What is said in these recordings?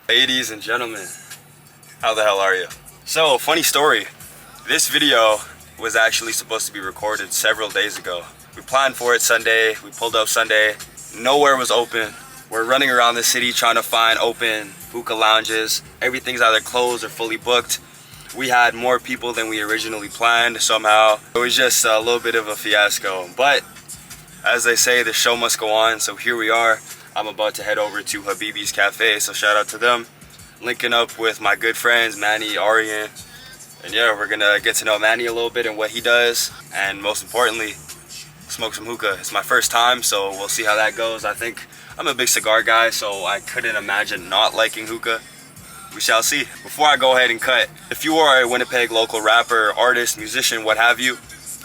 Ladies and gentlemen, how the hell are you? So, funny story. This video was actually supposed to be recorded several days ago. We planned for it Sunday, we pulled up Sunday, nowhere was open. We're running around the city trying to find open hookah lounges. Everything's either closed or fully booked. We had more people than we originally planned somehow. It was just a little bit of a fiasco. But as they say, the show must go on, so here we are. I'm about to head over to Habibi's Cafe, so shout out to them. Linking up with my good friends, Manny, Arian. And yeah, we're gonna get to know Manny a little bit and what he does. And most importantly, smoke some hookah. It's my first time, so we'll see how that goes. I think I'm a big cigar guy, so I couldn't imagine not liking hookah. We shall see. Before I go ahead and cut, if you are a Winnipeg local rapper, artist, musician, what have you,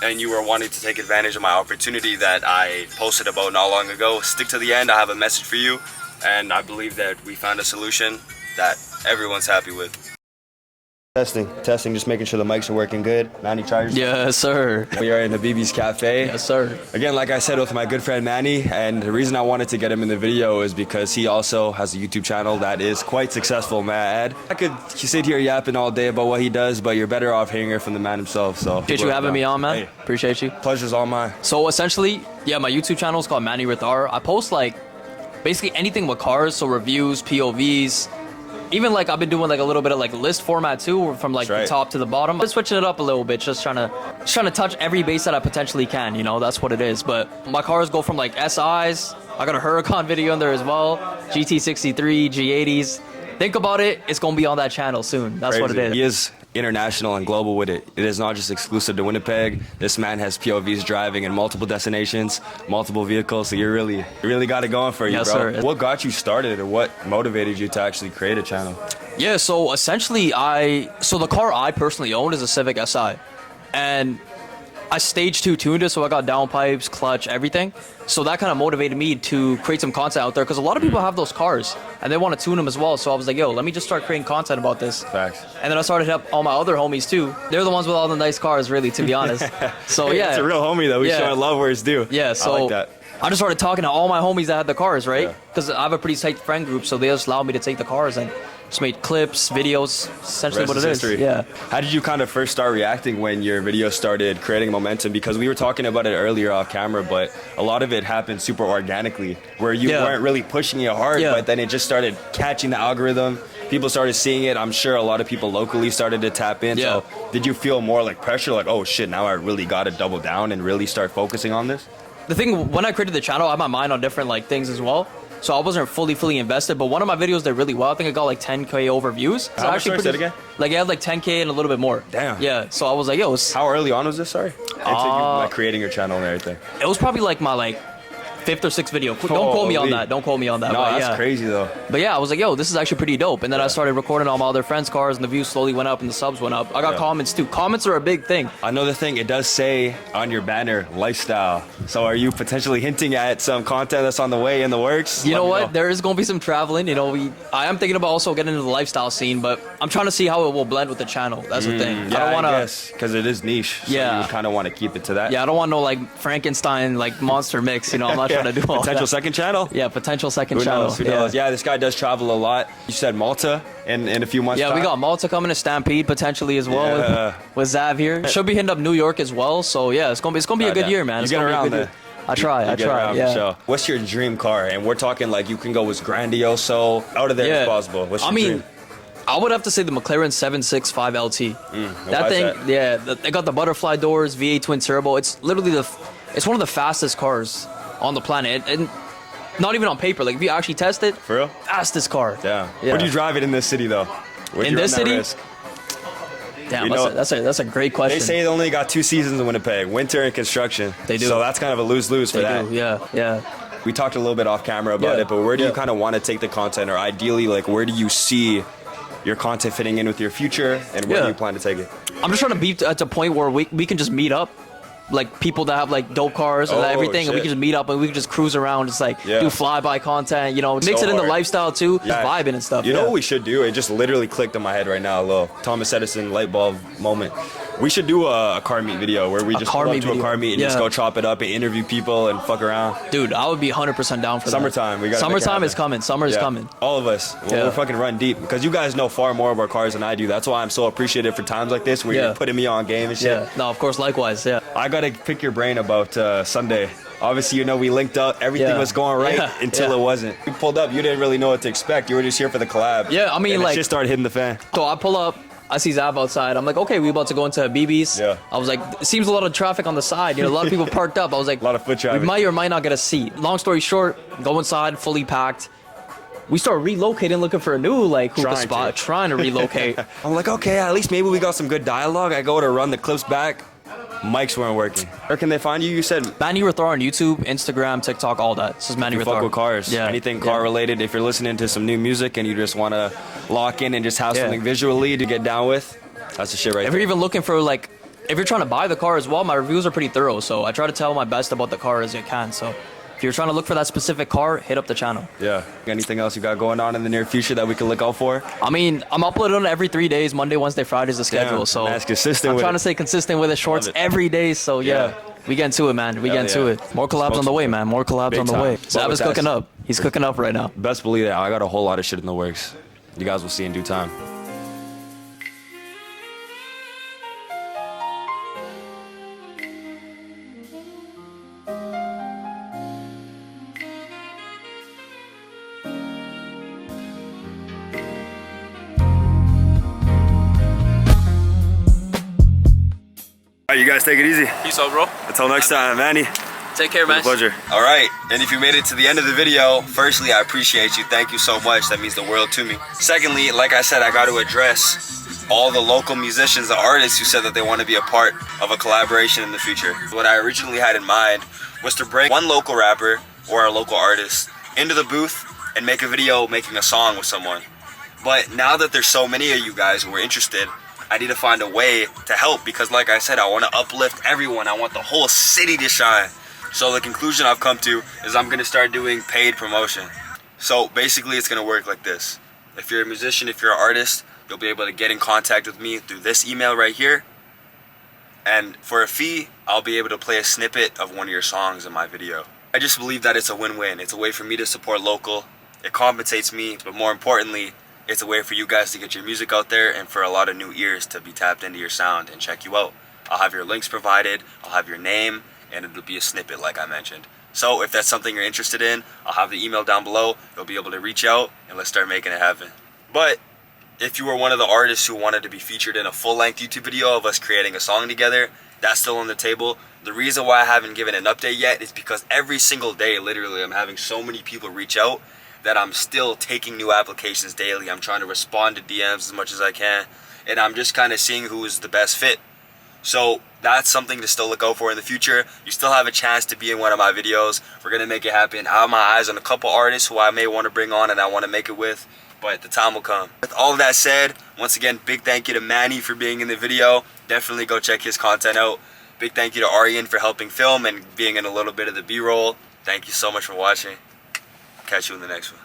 and you are wanting to take advantage of my opportunity that I posted about not long ago, stick to the end. I have a message for you, and I believe that we found a solution that everyone's happy with. Testing, just making sure the mics are working good. Manny, try yours. Yes, sir. We are in Habibi's Cafe. Yes, sir. Again, like I said, with my good friend Manny, and the reason I wanted to get him in the video is because he also has a YouTube channel that is quite successful, man. I could sit here yapping all day about what he does, but you're better off hearing it from the man himself. So appreciate you having me on, man. Hey, appreciate you. Pleasure's all mine. So essentially, yeah, my YouTube channel is called Manny with R. I post like basically anything with cars, so reviews, POVs. Even like I've been doing like a little bit of like list format too, from like the top to the bottom. I'm switching it up a little bit, just trying to touch every base that I potentially can. You know, that's what it is. But my cars go from like SIs. I got a Huracan video in there as well. GT63, G80s. Think about it. It's gonna be on that channel soon. That's what it is. He is international and global with it. It is not just exclusive to Winnipeg. This man has POVs driving in multiple destinations, multiple vehicles, so you really got it going for you, yes, bro. Sir. What got you started, or what motivated you to actually create a channel? Yeah, so essentially so the car I personally own is a Civic Si, and I stage 2 tuned it, so I got downpipes, clutch, everything. So that kind of motivated me to create some content out there, because a lot of people have those cars and they want to tune them as well. So I was like, yo, let me just start creating content about this. Facts. And then I started to help all my other homies too. They're the ones with all the nice cars, really, to be honest. So yeah, it's a real homie though. We show our love where it's due. Yeah, so I like that. I just started talking to all my homies that had the cars, right? Because I have a pretty tight friend group, so they just allowed me to take the cars and just made clips, videos, essentially what it is. Yeah. How did you kind of first start reacting when your video started creating momentum? Because we were talking about it earlier off camera, but a lot of it happened super organically, where you weren't really pushing it hard, but then it just started catching the algorithm. People started seeing it. I'm sure a lot of people locally started to tap in. So did you feel more like pressure, like, oh shit, now I really got to double down and really start focusing on this? The thing, when I created the channel, I had my mind on different like things as well. So I wasn't fully invested, but one of my videos did really well. I think I got like 10K over views. How much was it again? Like I had like 10K and a little bit more. Damn. Yeah. So I was like, yo. How early on was this? Sorry. Into you, like creating your channel and everything. It was probably like my 5th or 6th video. Don't quote me on that. Don't quote me on that. No, but, that's crazy though. But yeah, I was like, yo, this is actually pretty dope. And then I started recording all my other friends' cars, and the views slowly went up and the subs went up. I got comments too. Comments are a big thing. Another thing, it does say on your banner, lifestyle. So are you potentially hinting at some content that's on the way, in the works? You know what? There is going to be some traveling. You know, I am thinking about also getting into the lifestyle scene, but I'm trying to see how it will blend with the channel. That's the thing. Yeah, I don't want to, because it is niche. So you kind of want to keep it to that. Yeah, I don't want no like Frankenstein like monster mix. You know, I'm not trying to do all potential that. Second channel? Yeah, potential second channel. Who knows? Yeah, this guy does travel a lot. You said Malta in a few months. Yeah, we got Malta coming to Stampede potentially as well with Zav here. Should be hitting up New York as well. So yeah, it's gonna be a good year, man. You get around there. I try. Yeah. Sure. What's your dream car? And we're talking like you can go as grandioso, out of there as possible. What's your dream? I would have to say the McLaren 765 LT. That thing, they got the butterfly doors, V8 twin turbo. It's literally it's one of the fastest cars on the planet, and not even on paper. Like if you actually test it, for real, fastest car. Yeah. Where do you drive it in this city though? In this city? Damn, that's a great question. They say they only got 2 seasons in Winnipeg, winter and construction. They do. So that's kind of a lose-lose for that. Yeah. We talked a little bit off camera about it, but where do you kind of want to take the content, or ideally, like where do you see your content fitting in with your future, and where do you plan to take it? I'm just trying to be at a point where we can just meet up, like people that have like dope cars and everything, and we can just meet up and we can just cruise around, just like do flyby content, you know, mix it in the lifestyle too, just vibing and stuff. You know what we should do? It just literally clicked in my head right now, a little Thomas Edison light bulb moment. We should do a car meet video where we just go up to a car meet and just go chop it up and interview people and fuck around. Dude, I would be 100% down for Summertime. that. Summertime is coming. Summer is coming. All of us. We're fucking running deep because you guys know far more about cars than I do. That's why I'm so appreciative for times like this where you're putting me on game and shit. Yeah. No, of course, likewise. Yeah. I gotta pick your brain about Sunday. Obviously, you know, we linked up. Everything was going right until it wasn't. You pulled up. You didn't really know what to expect. You were just here for the collab. Yeah, I mean, and like, it just started hitting the fan. So I pull up. I see Zav outside. I'm like, okay, we about to go into BB's. Yeah. I was like, it seems a lot of traffic on the side. You know, a lot of people parked up. I was like, a lot of foot traffic. We might or might not get a seat. Long story short, go inside, fully packed. We start relocating, looking for a new hookah spot, trying to relocate. I'm like, okay, at least maybe we got some good dialogue. I go to run the clips back. Mics weren't working. Where can they find you? You said Manny Rithar on YouTube, Instagram, TikTok, all that. This is Manny Rithar. Fuck with cars. Yeah. Anything car related. If you're listening to some new music and you just want to lock in and just have something visually to get down with, that's the shit right there. If you're even looking for if you're trying to buy the car as well, my reviews are pretty thorough. So I try to tell my best about the car as I can. So if you're trying to look for that specific car, hit up the channel. Yeah. Anything else you got going on in the near future that we can look out for? I mean, I'm uploading every 3 days. Monday, Wednesday, Friday is the schedule. So that's consistent. I'm trying to stay consistent with the shorts every day. So yeah. We get into it, man. We get into it. More collabs on the way, man. More collabs on the way. Zav is cooking up. He's cooking up right now. Best believe that. I got a whole lot of shit in the works. You guys will see in due time. All right, you guys take it easy. Peace out, bro. Until next time, Manny. Take care, man. Pleasure. All right, and if you made it to the end of the video, firstly, I appreciate you. Thank you so much. That means the world to me. Secondly, like I said, I got to address all the local musicians, the artists who said that they want to be a part of a collaboration in the future. What I originally had in mind was to bring one local rapper or a local artist into the booth and make a video making a song with someone. But now that there's so many of you guys who are interested, I need to find a way to help because like I said, I want to uplift everyone. I want the whole city to shine. So the conclusion I've come to is I'm going to start doing paid promotion. So basically it's going to work like this. If you're a musician, if you're an artist, you'll be able to get in contact with me through this email right here. And for a fee, I'll be able to play a snippet of one of your songs in my video. I just believe that it's a win-win. It's a way for me to support local. It compensates me, but more importantly, it's a way for you guys to get your music out there and for a lot of new ears to be tapped into your sound and check you out. I'll have your links provided, I'll have your name, and it'll be a snippet like I mentioned. So if that's something you're interested in, I'll have the email down below. You'll be able to reach out and let's start making it happen. But if you were one of the artists who wanted to be featured in a full-length YouTube video of us creating a song together, that's still on the table. The reason why I haven't given an update yet is because every single day, literally, I'm having so many people reach out that I'm still taking new applications daily. I'm trying to respond to DMs as much as I can, and I'm just kind of seeing who is the best fit. So that's something to still look out for in the future. You still have a chance to be in one of my videos. We're gonna make it happen. I have my eyes on a couple artists who I may want to bring on and I want to make it with, but the time will come. With all of that said, once again, big thank you to Manny for being in the video. Definitely go check his content out. Big thank you to Aryan for helping film and being in a little bit of the B-roll. Thank you so much for watching. Catch you in the next one.